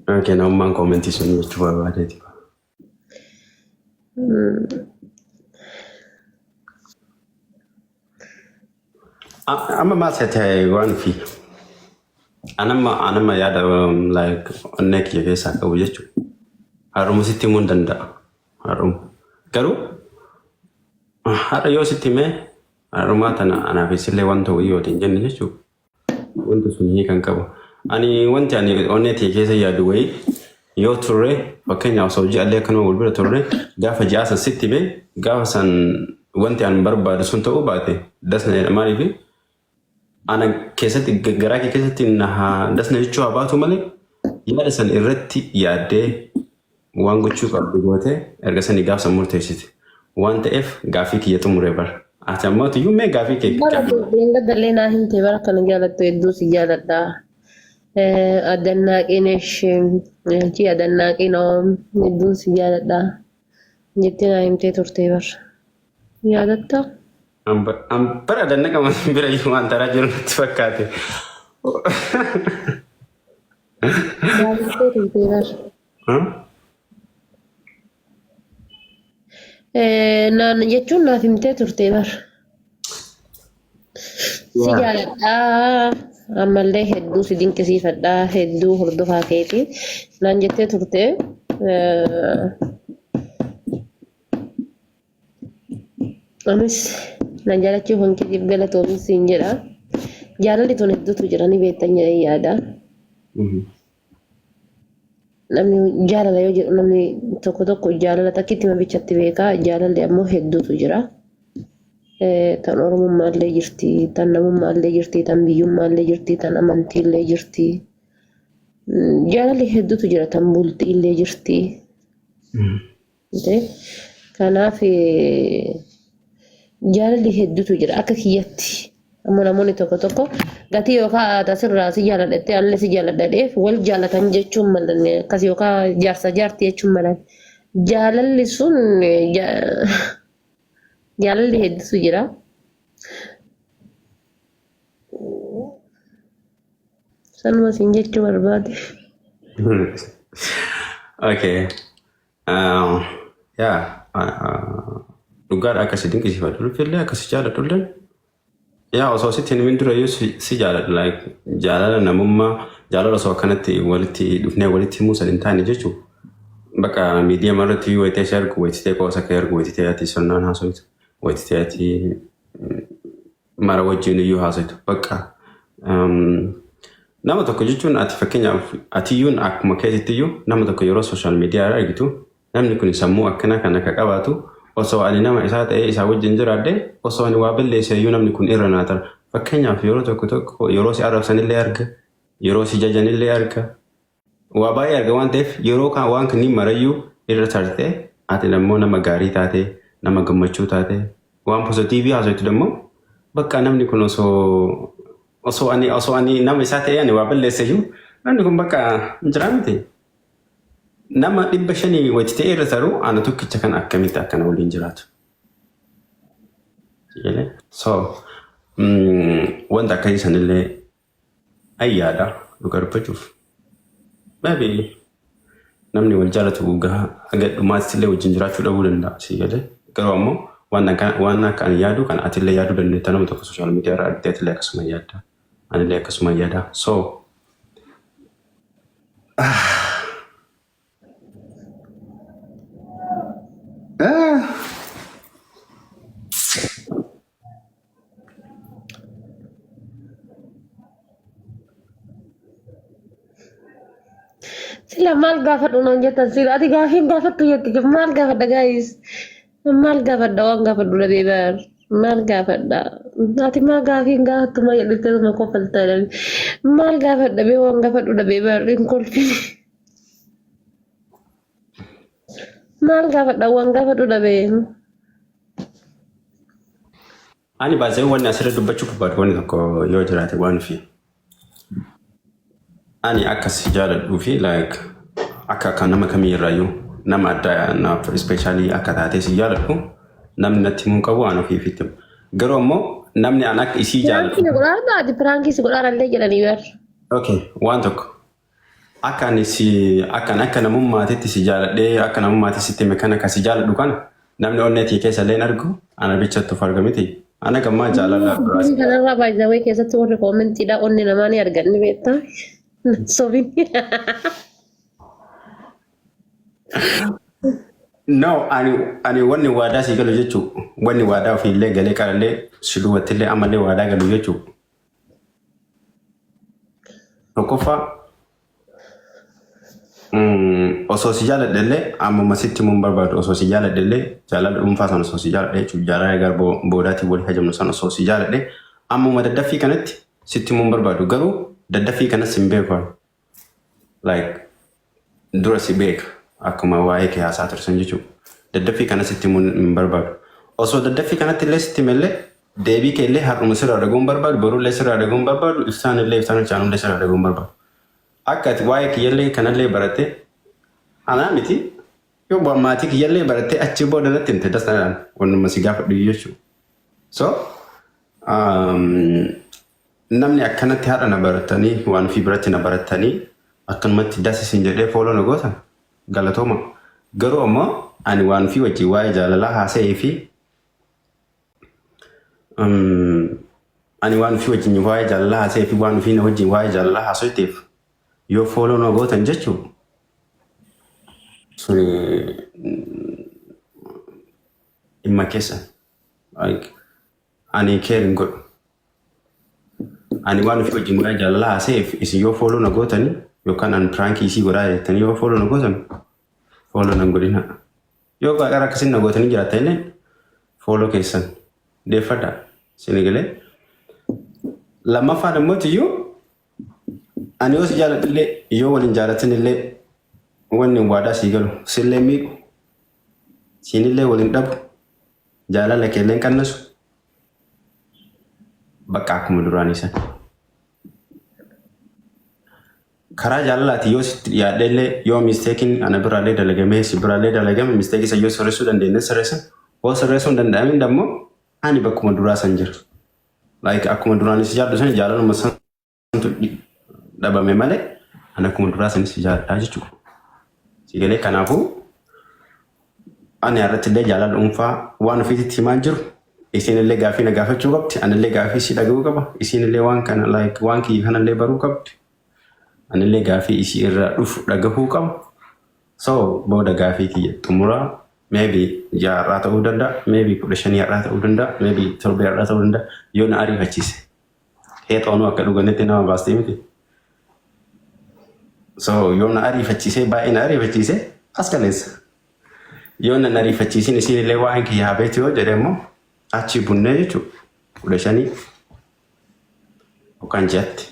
Okay, now man comment is on which one about it. I'm a master one fee. Anama yada like neck yagesa ka wujechu. Harum city mundanda. Harum. Garu? Hara yo city me. Arumata na anafisile want to you in Jenishu. Want to suni kan kabo. Ani want ani oneti kesa yadu way. Yo turre, Kenya so jale kano will be turre. Gafa jasa city be. Gafa san want an barba the sunto ubate. That's not a marivi. Ana keessatti garaa keessatti dasna jechuu abaatu malee yaada san irratti yaadee waan gochuu qabdu goote erga sanii gaafsa murteessiti. Waan ta'eef gaafii kiyya xumuree bara. Ati ammoo iyyuu mee gaafii kee Linda Dalena hinte bara kan jaalattu hedduu si jaaladha. Adannaaqiin ishee adannaaqiin hedduu si jaaladha. Jettee naa himtee turtee bara. Yaadatta? Bara dannaqa bira iyyuu waan taraa jiru natti fakkaate. Yaadattee turtee bara. Naan jechuun naaf himtee turtee bara. Si jaaladha. Ammallee hedduu si dinqisiifadha. Hedduu hordofaa keeti. Naan jettee turtee. Anis na jaalachuu hanqitiif galatoomi siin jedha. Jaalalli tun hedduutu jira ni beektan jedhee yaada. Namni jaalala yoo jedhu namni tokko jaalala takkitti mabichatti beeka. Jaalalli ammoo hedduutu jira. Tan Oromummaallee jirti, tan namummaallee jirti, tan biyyummaallee jirti, tan amantiillee jirti. Jaalalli hedduutu jira, tan bultiillee jirti. Kanaaf jaalalli hedduutu jira akka kiyyatti. Ammoo namoonni tokko gatii yookaan asirraa si jaaladhattee allee si jaaladhadheef wal jaalatan jechuun malan akkas yookaan jaarsa jaartii jechuun malan. Jaalalli sun jaalalli hedduutu jira. Sanuma siin jechuu barbaade. Okay. Yeah. Dhugaadha akkasi dinqisiifadhu dhufillee akkasi jaaladhullee. Yaa osoo sitti hin dura si jaaladha like jaalala namummaa jaalala osoo akkanatti walitti dhufnee walitti himuu sadin taane jechuun bakka miidiyaa marratti wayitee ishee argu wayitee qoosa kee argu wayitee ati sonnaan haasoitu wayitee ati mara wajjin iyyuu haasoitu bakka nama tokko jechuun ati fakkeenyaaf ati iyyuun akkuma keetitti iyyuu nama tokko yeroo sooshaal miidiyaa argitu namni kun sammuu akkana kan akka qabaatu. Osoo ani nama isaa ta'ee isaa wajjin jiraadde osoo ani waa balleesse iyyuu namni kun irra naa tara. Fakkeenyaaf yeroo tokko yeroo si arrabsanillee arga yeroo si jajanillee arga waa baay'ee arga waan ta'eef yeroo waan kanniin marayyuu irra tarte ati immoo nama gaarii taate nama gammachuu taate waan pozitiivii haasoitu immoo bakka namni kun osoo ani nama isaa ta'ee ani waa balleesse iyyuu namni kun bakka jira miti. Nama 500 wajjitee irra taru ana tokkicha kan akkamitti akkana waliin jiraatu. So wanta akkasii sanillee ayyaadha dhugaa dubbachuuf. Maybe namni wal jaalatu haga dhumaatti illee wajjin jiraachuu dhabuu danda'a si galee. Garuu ammoo waan akka ani yaadu kan atillee yaaduu dandeetta nama tokko sooshaal miidiyaa irraa argitee atillee akkasuma yaadda. Anillee akkasuma yaada. So Sila maal gaafadhu naan jettan sila ati gaafiin gaafattu jetti maal gaafadha gaayis maal gaafadha waan gaafadhu dhabee baar maal gaafadha ati maal gaafiin gaafattu maa jedhite tuma kofaltaa dhabe maal gaafadha bee waan gaafadhu dhabee baar hin kolfine maal gaafadha waan gaafadhu dhabee. Ani baay'ee wanni asirra dubbachuu barbaadu wanni tokko yoo jiraate waan fi ani akkas jaaladhuu fi like akka nama kamiirraayyuu nama addaa naaf especially akka taatee si jaaladhu namni natti mun qabu aan ofii fitim garuu ammoo namni aan akka isii jaaladhu. Piraankiin godhaarra ati piraankiis godhaarallee jedhanii bar. Okay waan tokko akka namummaatitti si jaaladhee akka namummaatti sitti mekana ka si jaaladhu kana namni onneetii keessa illee argu ana bichatti of argamiti. Ana gammaa jaalala biraas. Kanarraa baay'ee keessatti warri koomentiidha onni namaa ni arganni beektaa. Sobin. No, ani wanni waadaa si galu jechuun wanni waadaa ofiillee galee qarallee si duwwattillee ammallee waadaa galu jechuun. Tokkoffaa osoo si jaaladhellee ammuma sitti mun barbaadu osoo si jaaladhellee jaalala dhuunfaa sana osoo si jaaladhe jechuun jaalala gara boodaatiin walii hajamnu sana osoo si jaaladhe ammuma daddaffii kanatti sitti mun barbaadu garuu daddaffii kanas hin beeku. Like dura si beeka akkuma waa'ee kee haasaa tursan jechuudha. Daddaffii kanas sitti mun hin barbaadu. Osoo daddaffii kanatti illee sitti malee deebii kee illee har'uma sirraa dhaguun barbaadu borullee sirraa dhaguun barbaadu ibsaan chaanullee sirraa dhaguun barbaadu. Akka ati waa'ee kiyyallee kanallee barattee anaa miti yoo maatii kiyyallee barattee achi booda natti himte dasanadhaan wannuma si gaafadhu jechuudha. So namni akkanatti haadha na baratanii waan fi biratti na baratanii akkanumatti dasisin jedhee fooloo na gootan galatooma. Garuu ammoo ani waan fi wajjin waa'ee jaalalaa haasa'ee fi ani waan fi wajjin waa'ee jaalalaa haasa'ee fi waan fi na wajjin waa'ee jaalalaa haasa'eef yoo fooloo na gootan jechuun suni dhimma keessa ani keerin godhu. Ani waan fi wajjin waa'ee jaalalaa haasa'eef isin yoo fooloo na gootanii yookaan an pirankii isii godhaa jettanii yoo fooloo na gootan fooloo nan godhina. Yoo gara akkasiin na gootanii jiraatan illee fooloo keessan deeffadha sinigalee. Lammaffaan immoo tiyyuu ani yoo si jaaladhillee yoo waliin jaalatin illee wanni waadaa sii galu sillee miidhu siinillee waliin dhabu jaalala keelleen qannasu bakka akkuma duraanii san. Karaa jaalalaati yoo sitti yaaddellee yoo misteekiin ana biraallee dalagamee si biraallee dalagame misteekii isa yoo sirreessuu dandeenye sirreessan yoo sirreessuu hin danda'amin dammoo ani bakkuma duraa san jira. Like akkuma duraanis si jaalladhu san jaalaluma santu dhabame malee ani akkuma duraa sanis si jaalladhaa jechuudha. Sigalee kanaafuu ani irratti illee jaalala dhuunfaa waan ofiitti himaa jiru isin illee gaafii na gaafachuu qabdi ani illee gaafii si dhaga'uu qaba isin illee waan kana like waan kiyya kana illee baruu qabdi. Ani illee gaafii isii irraa dhufu dhagahuu qaba. So booda gaafii kiyya xumuraa maybe jaarraa ta'uu danda'a, maybe 15 har'aa ta'uu danda'a, maybe 7 har'aa ta'uu danda'a yoo na ariifachiise. Heexoonuu akka dhuganitti nama baastee miti. So yoo na ariifachiise baay'ee na ariifachiise as kaleessa. Yoo na ariifachiisin isin illee waan kiyya habeetti yoo jedhe immoo achi bunnee jechuudha. 15 yookaan 6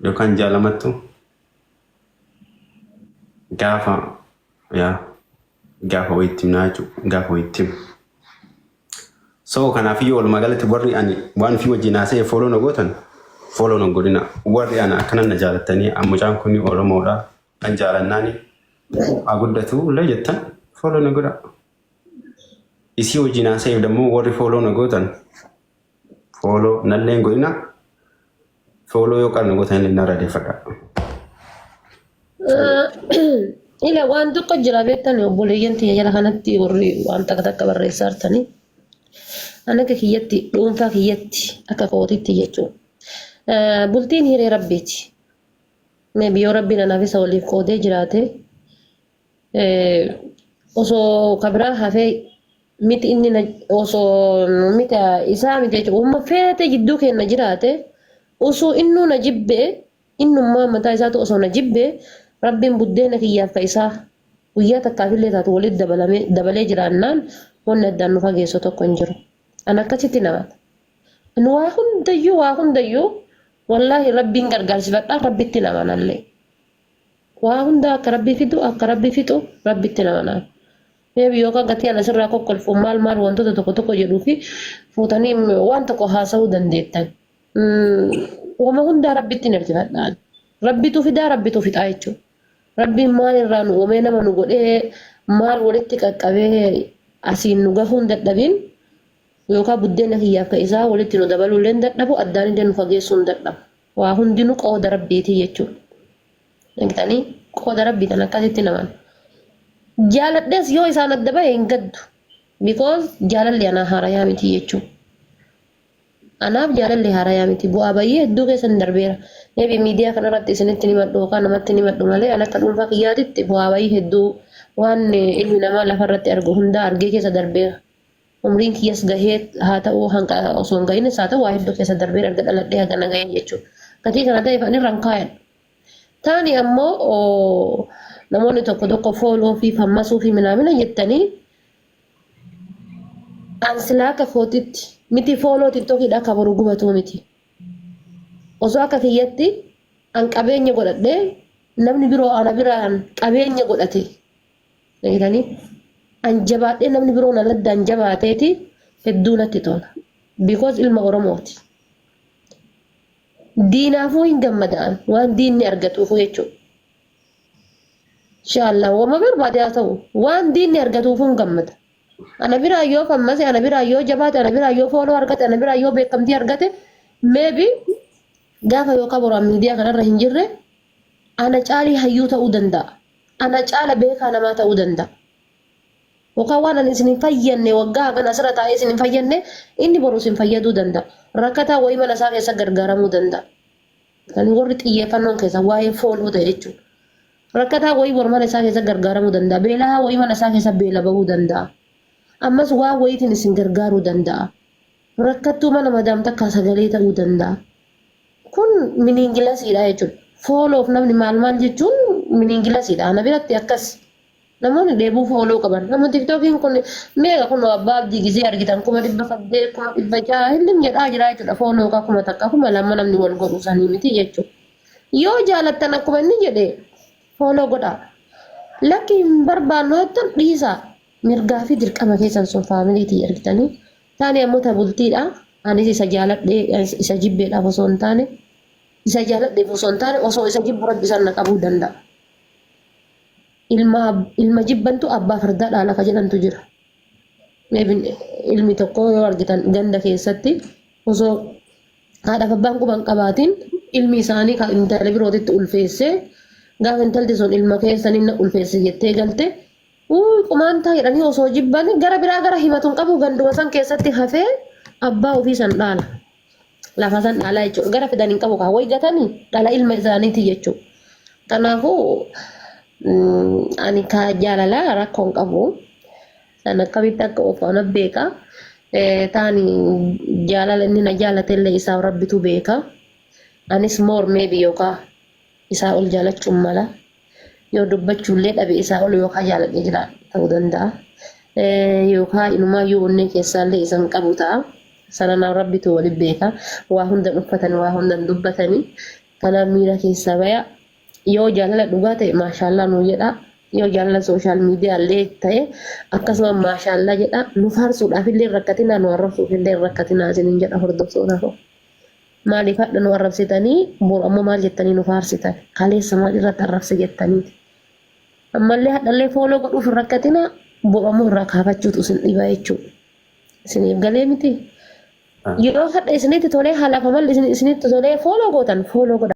yookaan 6 gaafa gaafa wayittimnaa jechuudha gaafa wayittim. So kanaafii walumaa galatti warri ani waan fi wajjin haasa'e fooloo na gootan fooloo na godhina. Warri ana akkanan na jaalattanii mucaan kun Oromoodha kan jaalannaani haa guddatu illee jettan fooloo na godha. Isii wajjin haasa'eef dammoo warri fooloo na gootan fooloo nallee hin godhina. Fooloo yoo qarna gootan illee narra deeffadha. Ila waan tokko jira beektanii obboleeyyan tiyya jala kanatti warri waan takka barreessaa jirtanii. Ana akka kiyyatti dhuunfaa kiyyatti akka kootitti jechuudha. Bultiin hiree rabbiiti. Maybe yoo rabbiin anaaf isa waliif qoodee jiraate osoo kabiraa hafee miti inni osoo miti isaa miti jechuudha. Uumma feete jidduu keenya jiraate osoo innuu na jibbee innummaa mataa isaatu osoo na jibbee rabbiin buddeena kiyyaaf isaa guyyaa takkaafillee taatu walitti dabalee jiraannaan wanni addaan nu fageessu tokko hin jiru. An akkasitti namata. Nu waa hundayyuu wallaahi rabbiin gargaarsifadhaa rabbitti namanallee. Waa hunda akka rabbii fixu rabbitti namanaa. Meebi yookaan gatii ana sirraa kokkolfuun maal wantoota tokko jedhuu fi fuutanii waan tokko haasa'uu dandeettan. Wama hundaa rabbitti hirkifadhaan. Rabbitu fidaa rabbitu fixaa jechuudha. Rabbiin maal irraa nu uumee nama nu godhee maal walitti qaqqabee asiin nu gahuun dadhabiin yookaan buddeena kiyyaaf ka isaa walitti nu dabaluu illee dadhabu addaan illee nu fageessuu hin dadhabu. Waa hundinuu qooda rabbiitii jechuudha. Nagtani qooda rabbii tan akkasitti naman. Jaaladhes yoo isaan adda bahe hin gaddu. Because jaalalli anaa haarayaa miti jechuudha. Anaaf jaalalli haarayaa miti. Bu'aa baay'ee hedduu keessan darbeera. Eebi miidiyaa kanarratti isinitti ni maddu yookaan namatti ni maddu malee an akka dhuunfaa kiyyaatitti bu'aa baay'ee hedduu waan ilmi namaa lafarratti argu hunda argee keessa darbeera. Umriin kiyyas gahee haa ta'u hanqa osoo hin gahinis haa ta'u waa hedduu keessa darbeera erga dhaladhee hagana gahee jechuudha. Gatii kana ta'eef ani rankaayan. Taani ammoo namoonni tokko fooloo fi fammasuu fi minaamina jettanii ansilaa akka kootitti miti fooloo tiktookiidha akka boru gubatu miti. Osoo akka kiyyatti an qabeenya godhadhee namni biroo ana biraan qabeenya godhate. Nagitanii an jabaadhee namni biroo na ladda an jabaateeti hedduu natti tola. Because ilma Oromooti. Diinaafuu hin gammadaan waan diinni argatuufu jechuudha. Inshallah wama barbaade haa ta'u waan diinni argatuufu hin gammada. Ana biraa yoo fammase, ana biraa yoo jabaate, ana biraa yoo fooloo argate, ana biraa yoo beekamtii argate, maybe gaafa yookaan boraan miidiyaa kanarra hin jirre ana caalii hayyuu ta'uu danda'a. Ana caala beekaa namaa ta'uu danda'a. Yookaan waan ani isin hin fayyadne waggaa hagana asirra taa'ee isin hin fayyadne inni boru isin fayyaduu danda'a. Rakkataa wayii mana isaa keessa gargaaramuu danda'a. Kan warri xiyyeeffannoon keessa waa'ee fooloo ta'e jechuudha. Rakkataa wayii boru mana isaa keessa gargaaramuu danda'a. Beelaa wayii mana isaa keessa beela bahuu danda'a. Ammas waa wayiitiin isin gargaaruu danda'a. Rakkattuu mana madaam takka sagalee ta'uu danda'a. Kun miniingilasiidha jechuudha. Fooloof namni maal jechuun miniingilasiidha. Ana biratti akkas. Namoonni deebuu fooloo qaban. Nama tiktookiin kun meeqa kun abbaa abdii gizee argitan 800 600 hillim jedhaa jira jechuudha. Fooloo akkuma takka akkuma lama namni wal godhu sanii miti jechuudha. Yoo jaalattan akkuma inni jedhe fooloo godhaa. Lakki hin barbaannu jettan dhiisaa. Mirgaa fi dirqama keessan sun faamiliitii argitanii. Taani ammoo tabultiidha. Anis isa jaaladhee isa jibbeedhaaf osoo hin taane. Isa jaaladheef osoo hin taane osoo isa jibbu rabbi isaan na qabuu danda'a. Ilma jibbantu abbaa fardaa dhaala ka jedhantu jira. Ilmi tokko yoo argitan ganda keessatti osoo haadhaaf abbaan quban qabaatiin ilmi isaanii kan intala birootitti ulfeessee gaafa intalti sun ilma keessan inni ulfeesse jettee galte qumaantaa jedhanii osoo jibban gara biraa gara himatuun qabu ganduma san keessatti hafee abbaa ofii san dhaala. Lafa san dhaala jechuudha. Gara fidan hin qabu kaawwai gatanii dhala ilma isaaniiti jechuudha. Kanaafuu ani ka jaalalaa rakkoon qabu. San akkamitti akka oofana beeka. Taani jaalala inni na jaalatellee isaa rabbitu beeka. Anis more maybe yookaan isaa ol jaalachuun mala. Yoo dubbachuullee dhabe isaa ol yookaan jaaladhee jira ta'uu danda'a. Yookaan inumaa yoo onnee keessaallee isan qabu ta'a. Sanaan rabbitu waliin beeka. Waa hunda uffatan waa hunda dubbatanii. Kanaaf miira keessaa baya. Yoo jaalala dhugaa ta'e maashaallah nuu jedha. Yoo jaalala sooshaal miidiyaallee ta'e akkasuma maashaallah jedha. Nu faarsuudhaaf illee rakkatinaa nu arrabsuuf illee rakkatinaa isiniin jedha hordoftoota koo. Maaliif hadha nu arrabsitanii boru ammoo maal jettanii nu faarsitan? Kaleessa maal irratti arrabse jettaniiti. Ammallee hadhallee fooloo godhuuf rakkatinaa boru ammoo irraa kaafachuutu isin dhiba jechuudha. Isiniif galee miti. Yoo hadha isinitti tolee haalaaf amalli isinitti tolee fooloo gootan fooloo godha.